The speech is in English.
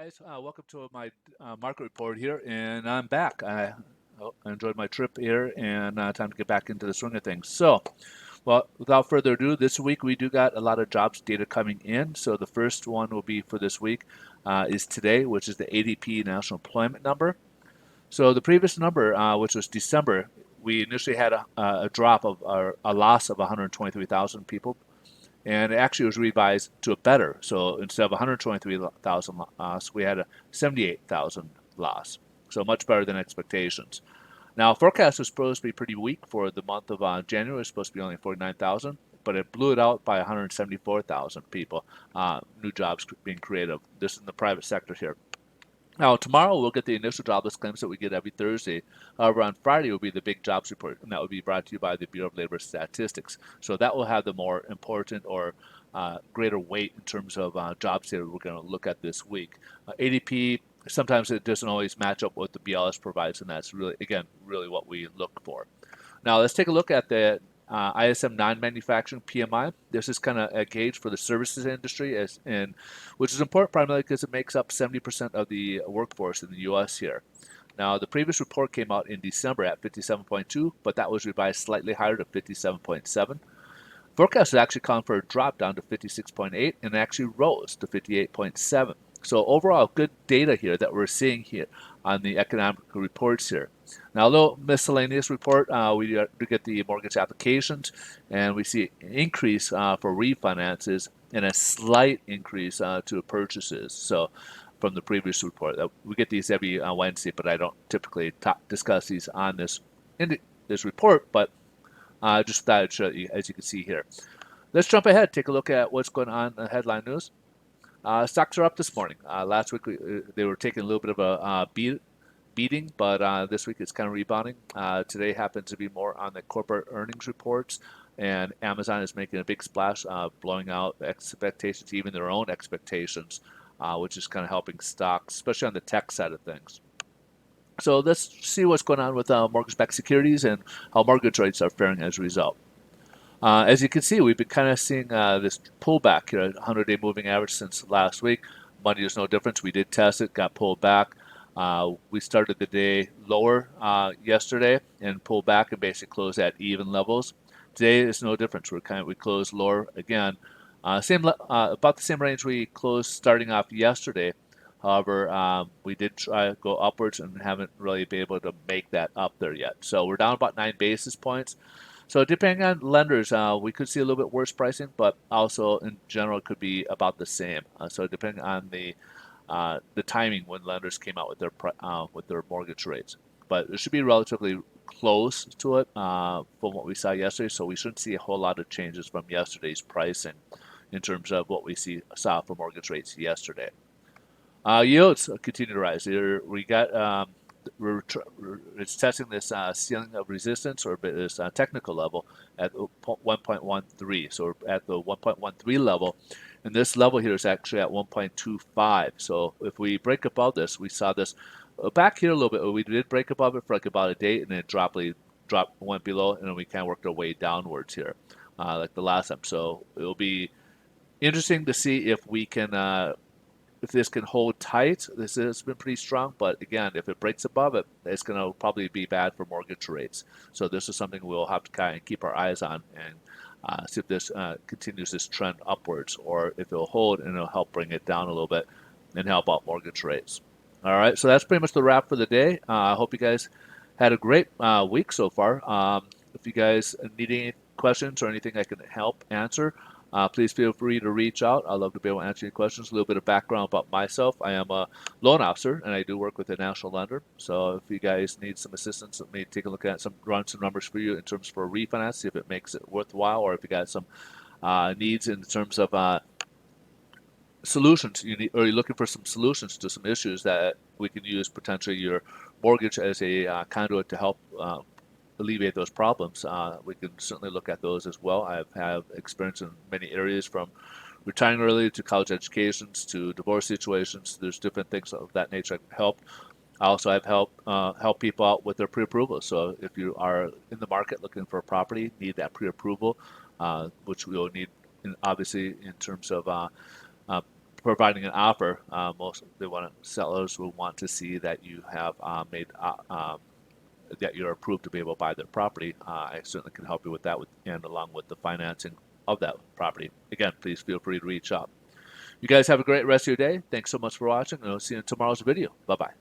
guys, welcome to my market report here, and I'm back. I enjoyed my trip here, and time to get back into the swing of things. Well, without further ado, this week we do got a lot of jobs data coming in. So the first one will be for this week is today, which is the ADP National Employment Number. So the previous number, which was December, we initially had a drop of a loss of 123,000 people, and it actually was revised to a better. So instead of 123,000 loss, we had a 78,000 loss. So much better than expectations. Now, forecast was supposed to be pretty weak for the month of January. It was supposed to be only 49,000, but it blew it out by 174,000 people, new jobs being created. This is in the private sector here. Now, tomorrow we'll get the initial jobless claims that we get every Thursday. However, on Friday will be the big jobs report, and that will be brought to you by the Bureau of Labor Statistics. So that will have the more important or greater weight in terms of jobs data we're going to look at this week. ADP, sometimes it doesn't always match up with what the BLS provides, and that's really, again, really what we look for. Now, let's take a look at the ISM non-manufacturing PMI. This is kind of a gauge for the services industry, which is important primarily because it makes up 70% of the workforce in the U.S. here. Now, the previous report came out in December at 57.2, but that was revised slightly higher to 57.7. Forecast is actually calling for a drop down to 56.8 and actually rose to 58.7. So overall, good data here that we're seeing here on the economic reports here. Now, a little miscellaneous report. We do get the mortgage applications, and we see an increase for refinances and a slight increase to purchases. So, from the previous report, we get these every Wednesday, but I don't typically discuss these on this report. But just thought I'd show you, as you can see here. Let's jump ahead, take a look at what's going on in the headline news. Stocks are up this morning. Last week they were taking a little bit of a beating, but this week it's kind of rebounding. Today happens to be more on the corporate earnings reports, and Amazon is making a big splash, blowing out expectations, even their own expectations, which is kind of helping stocks, especially on the tech side of things. So let's see what's going on with mortgage-backed securities and how mortgage rates are faring as a result. As you can see, we've been kind of seeing this pullback here, 100-day moving average since last week. Money is no difference. We did test it, got pulled back. We started the day lower yesterday and pulled back and basically closed at even levels. Today is no difference. We closed lower again. About the same range we closed starting off yesterday. However, we did try to go upwards and haven't really been able to make that up there yet. So we're down about 9 basis points. So depending on lenders, we could see a little bit worse pricing, but also in general it could be about the same. So depending on the timing when lenders came out with their mortgage rates, but it should be relatively close to it from what we saw yesterday. So we shouldn't see a whole lot of changes from yesterday's pricing in terms of what we saw for mortgage rates yesterday. Yields continue to rise. We got it's testing this ceiling of resistance, or this technical level at 1.13. So we're at the 1.13 level, and this level here is actually at 1.25. So if we break above this, we saw this back here a little bit. We did break above it for like about a day, and then it went below, and then we kind of worked our way downwards here, like the last time. So it'll be interesting to see if we can if this can hold tight. This has been pretty strong, but again, if it breaks above it, it's going to probably be bad for mortgage rates. So this is something we'll have to kind of keep our eyes on and see if this continues this trend upwards, or if it'll hold and it'll help bring it down a little bit and help out mortgage rates. All right, so that's pretty much the wrap for the day. I hope you guys had a great week so far. If you guys need any questions or anything I can help answer, please feel free to reach out. I'd love to be able to answer your questions. A little bit of background about myself. I am a loan officer, and I do work with a national lender. So if you guys need some assistance, let me take a look at run some numbers for you in terms for refinance, see if it makes it worthwhile, or if you got some needs in terms of solutions or you're looking for some solutions to some issues that we can use potentially your mortgage as a conduit to help alleviate those problems. We can certainly look at those as well. I have experience in many areas, from retiring early to college educations to divorce situations. There's different things of that nature I can help. I also have help people out with their pre-approval. So if you are in the market looking for a property, need that pre-approval, which we will need, obviously, in terms of uh, providing an offer, most sellers will want to see that you have made that you're approved to be able to buy their property. I certainly can help you with that, and along with the financing of that property. Again, please feel free to reach out. You guys have a great rest of your day. Thanks so much for watching, and I'll see you in tomorrow's video. Bye-bye.